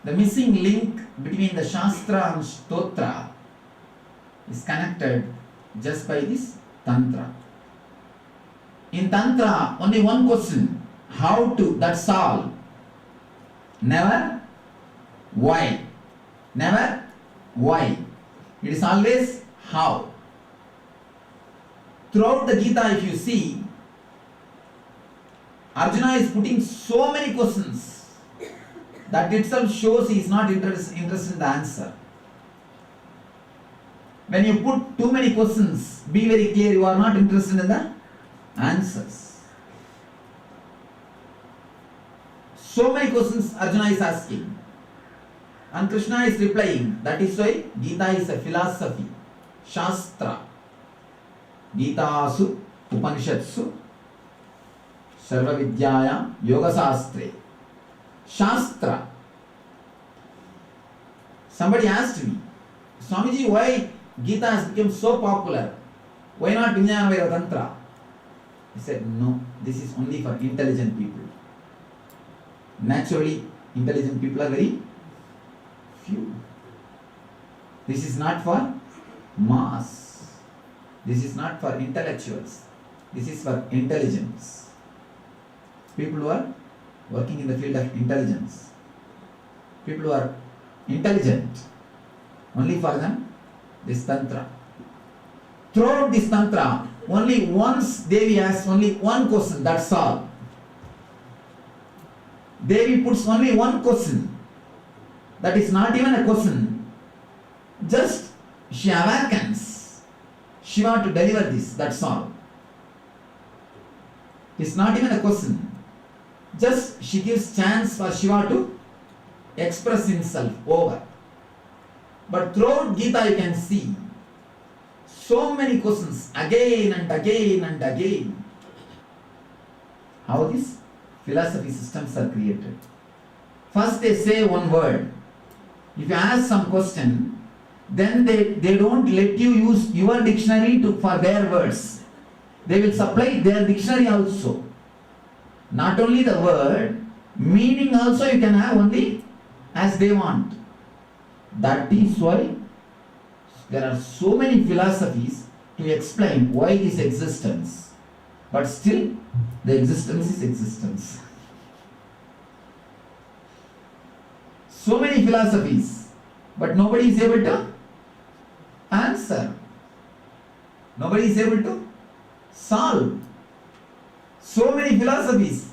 The missing link between the Shastra and Stotra is connected just by this Tantra. In Tantra, only one question, how to, that's all. Never why. Never why. It is always how. Throughout the Gita, if you see, Arjuna is putting so many questions. That itself shows he is not interested in the answer. When you put too many questions, be very clear, you are not interested in the answers. So many questions Arjuna is asking. And Krishna is replying. That is why Gita is a philosophy. Shastra. Gita-su, Upanishatsu, Sarva Vidyaya, Yoga Sastre. Shastra. Somebody asked me, Swamiji, why Gita has become so popular? Why not Vijnana Vaira Tantra? He said, no, this is only for intelligent people. Naturally, intelligent people are very few. This is not for mass. This is not for intellectuals. This is for intelligence. People who are working in the field of intelligence. People who are intelligent. Only for them, this Tantra. Throughout this Tantra, only once Devi asks only one question, that's all. Devi puts only one question. That is not even a question. Just she awakens Shiva to deliver this, that's all. It's not even a question. Just she gives chance for Shiva to express himself over. But throughout Gita you can see so many questions again and again and again. How these philosophy systems are created. First they say one word. If you ask some question, then they don't let you use your dictionary for their words. They will supply their dictionary also. Not only the word, meaning also you can have only as they want. That is why there are so many philosophies to explain why this existence. But still, the existence is existence. So many philosophies, but nobody is able to answer. Nobody is able to solve. So many philosophies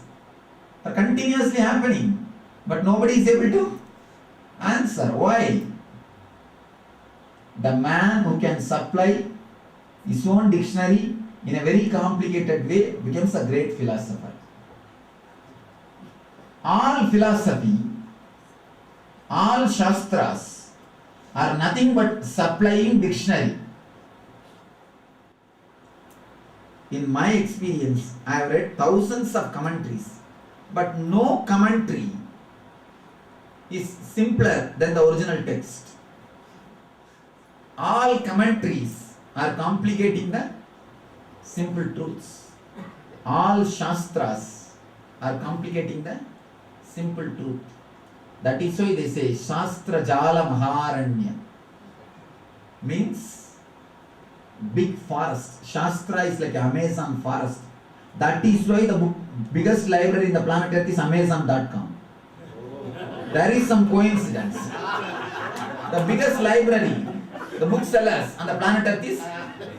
are continuously happening, but nobody is able to answer. Why? The man who can supply his own dictionary in a very complicated way becomes a great philosopher. All philosophy, all shastras are nothing but supplying dictionary. In my experience, I have read thousands of commentaries, but no commentary is simpler than the original text. All commentaries are complicating the simple truths. All shastras are complicating the simple truth. That is why they say Shastra Jala Maharanya means big forest. Shastra is like Amazon forest. That is why the biggest library in the planet Earth is Amazon.com. There is some coincidence. The biggest library, the booksellers on the planet Earth is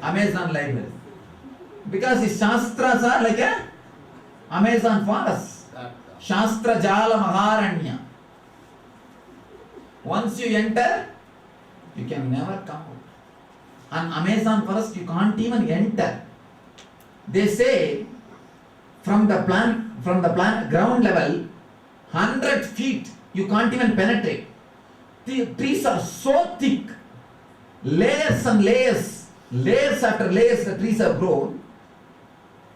Amazon library. Because the Shastras are like a Amazon forest. Shastra Jala Maharanya. Once you enter, you can never come out. On Amazon forest, you can't even enter. They say from the ground level, 100 feet, you can't even penetrate. The trees are so thick, layers and layers, layers after layers the trees have grown.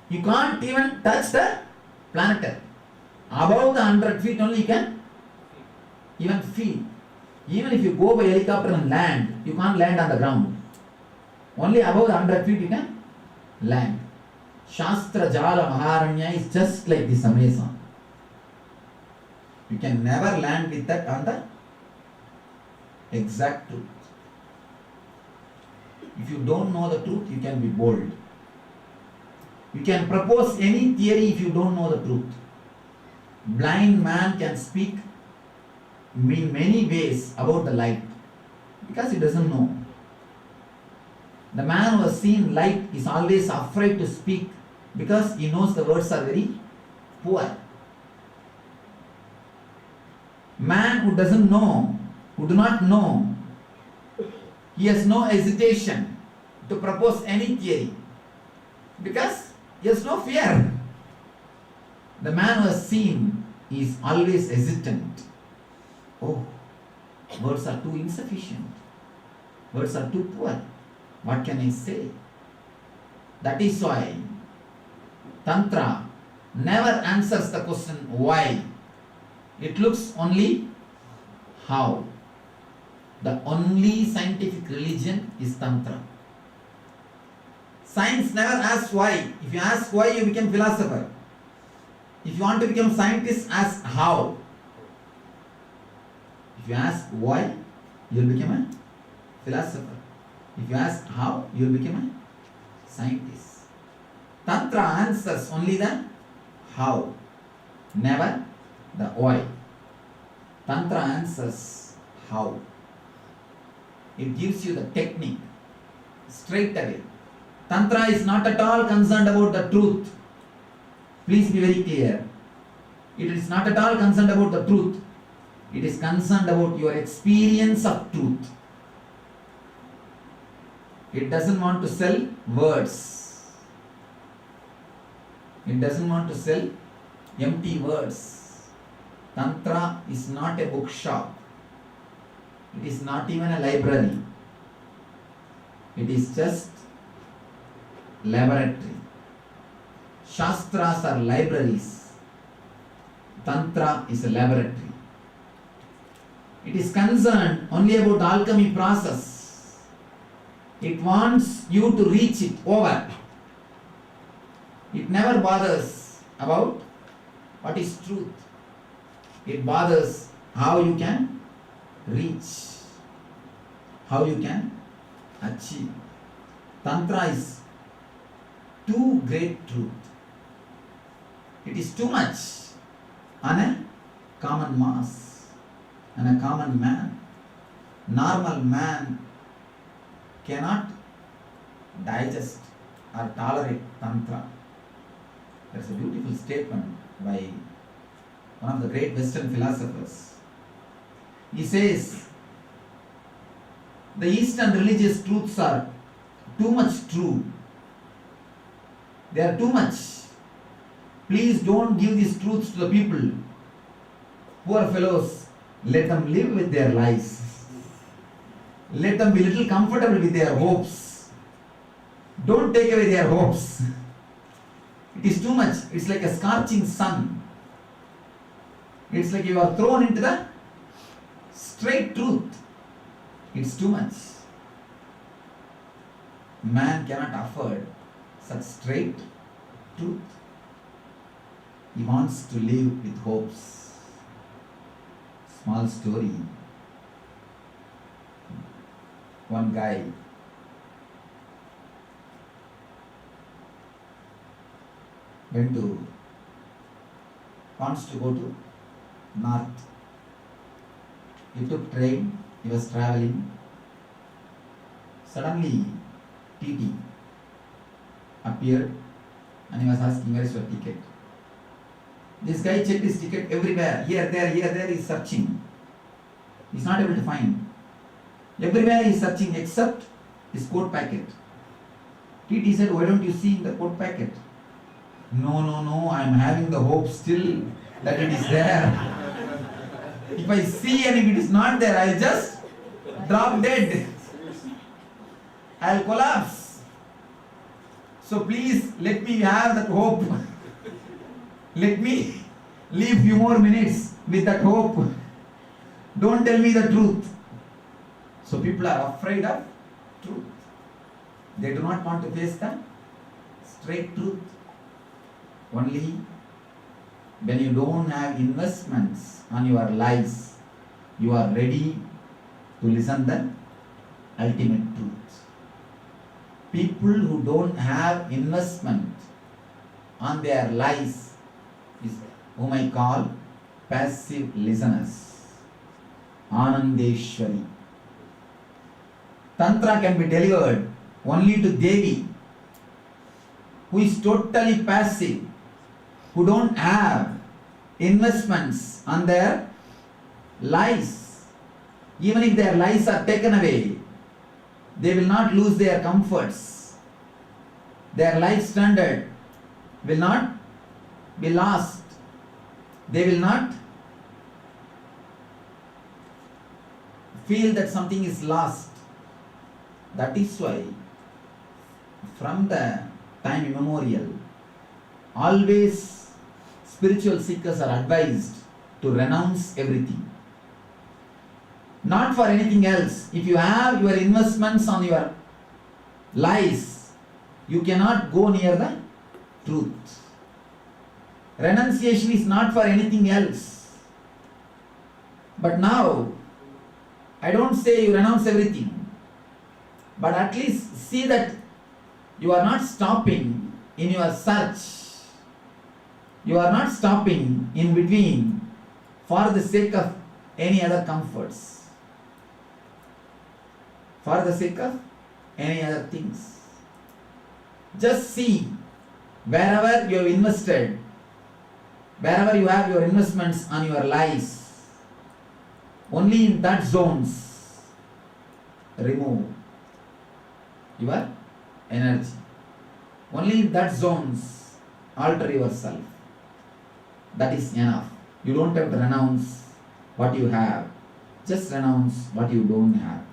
You can't even touch the planet Earth. Above the 100 feet only you can even feel. Even if you go by helicopter and land, you can't land on the ground. Only above the 100 feet you can land. Shastra Jala Maharanya is just like this Amazon. You can never land with that on the exact truth. If you don't know the truth, you can be bold. You can propose any theory if you don't know the truth. Blind man can speak in many ways about the light because he doesn't know. The man who has seen light is always afraid to speak because he knows the words are very poor. Man who doesn't know, who do not know, he has no hesitation to propose any theory because he has no fear. The man who has seen is always hesitant. Oh, words are too insufficient. Words are too poor. What can I say? That is why Tantra never answers the question why. It looks only how. The only scientific religion is Tantra. Science never asks why. If you ask why, you become philosopher. If you want to become scientist, ask how. If you ask why, you will become a philosopher. If you ask how, you will become a scientist. Tantra answers only the how, never the why. Tantra answers how. It gives you the technique straight away. Tantra is not at all concerned about the truth. Please be very clear. It is not at all concerned about the truth. It is concerned about your experience of truth. It doesn't want to sell words. It doesn't want to sell empty words. Tantra is not a bookshop. It is not even a library. It is just laboratory. Shastras are libraries. Tantra is a laboratory. It is concerned only about alchemy process. It wants you to reach it over. It never bothers about what is truth. It bothers how you can reach, how you can achieve. Tantra is too great truth. It is too much on a common mass, on a common man. Normal man cannot digest or tolerate Tantra. That's a beautiful statement by one of the great Western philosophers. He says, the Eastern religious truths are too much true. They are too much. Please don't give these truths to the people. Poor fellows, let them live with their lives. Let them be little comfortable with their hopes. Don't take away their hopes. It is too much. It's like a scorching sun. It's like you are thrown into the straight truth. It's too much. Man cannot afford such straight truth. He wants to live with hopes. Small story. One guy wants to go to north. He took train, he was traveling. Suddenly, TT appeared and he was asking, where is your ticket? This guy checked his ticket everywhere, here, there, he is searching. He is not able to find. Everywhere he is searching except his coat packet. TT said, why don't you see in the coat packet? No, I am having the hope still that it is there. If I see and if it is not there, I will just drop dead. I will collapse. So please let me have that hope. Let me live few more minutes with that hope. Don't tell me the truth. So people are afraid of truth. They do not want to face the straight truth. Only when you don't have investments on your lives, you are ready to listen the ultimate truth. People who don't have investment on their lives is whom I call passive listeners. Anandeshwari. Tantra can be delivered only to Devi, who is totally passive, who don't have investments on their lives. Even if their lives are taken away, they will not lose their comforts. Their life standard will not be lost. They will not feel that something is lost. That is why from the time immemorial, always spiritual seekers are advised to renounce everything. Not for anything else. If you have your investments on your lies, you cannot go near the truth. Renunciation is not for anything else. But now, I don't say you renounce everything, but at least see that you are not stopping in your search. You are not stopping in between for the sake of any other comforts, for the sake of any other things. Just see wherever you have invested, wherever you have your investments on your lives, only in that zones remove your energy. Only in that zones alter yourself. That is enough. You don't have to renounce what you have. Just renounce what you don't have.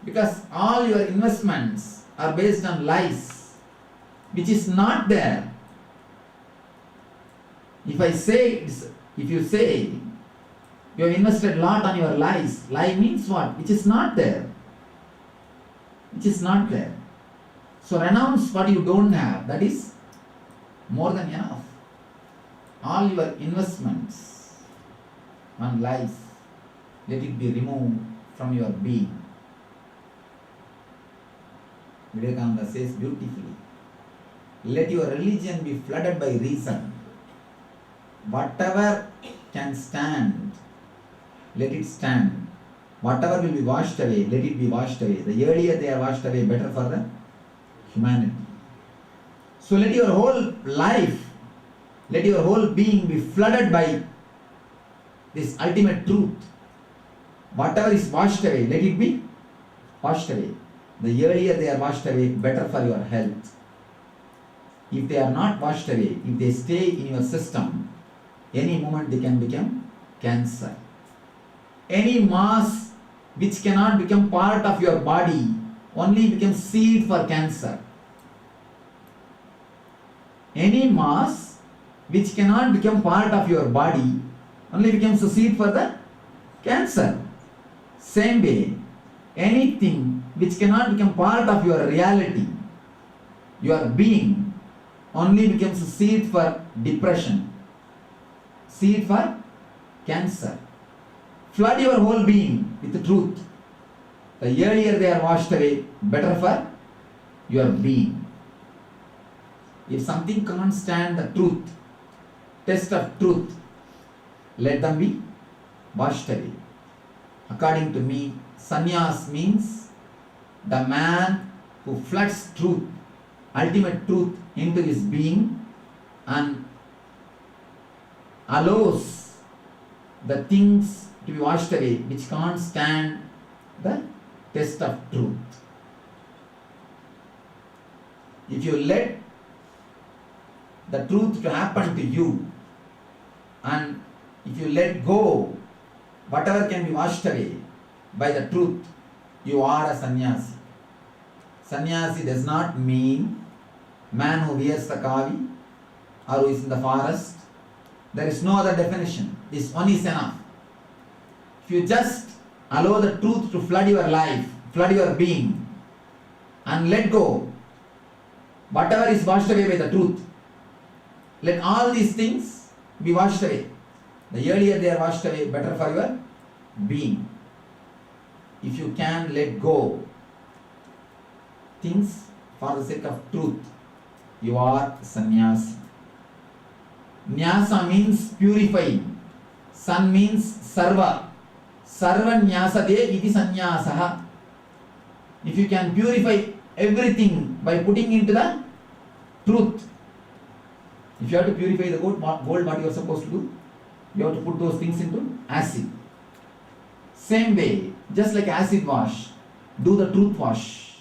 Because all your investments are based on lies, which is not there. If you say you have invested a lot on your lies, lie means what? Which is not there. Which is not there. So renounce what you don't have. That is more than enough. All your investments on lies, let it be removed from your being. Vivekananda says beautifully, let your religion be flooded by reason. Whatever can stand, let it stand. Whatever will be washed away, let it be washed away. The earlier they are washed away, better for the humanity. So let your whole life, let your whole being be flooded by this ultimate truth. Whatever is washed away, let it be washed away. The earlier they are washed away, better for your health. If they are not washed away, if they stay in your system, any moment they can become cancer. Any mass which cannot become part of your body only becomes seed for cancer. Any mass which cannot become part of your body only becomes a seed for the cancer. Same way, anything which cannot become part of your reality, your being, only becomes a seed for depression, seed for cancer. Flood your whole being with the truth. The earlier they are washed away, better for your being. If something can't stand the truth, test of truth, let them be washed away. According to me, sannyas means the man who floods truth, ultimate truth into his being and allows the things to be washed away which can't stand the test of truth. If you let the truth to happen to you and if you let go whatever can be washed away by the truth, you are a sannyasi. Sannyasi does not mean man who wears the kavi or who is in the forest. There is no other definition. This one is enough. If you just allow the truth to flood your life, flood your being, and let go whatever is washed away by the truth, let all these things be washed away. The earlier they are washed away, better for your being. if you can let go things for the sake of truth, you are sannyasi. Nyasa means purifying. San means sarva. Sarva nyasate iti sannyasah. If you can purify everything by putting into the truth. If you have to purify the gold, what you are supposed to do? You have to put those things into acid. Same way, just like acid wash, do the truth wash.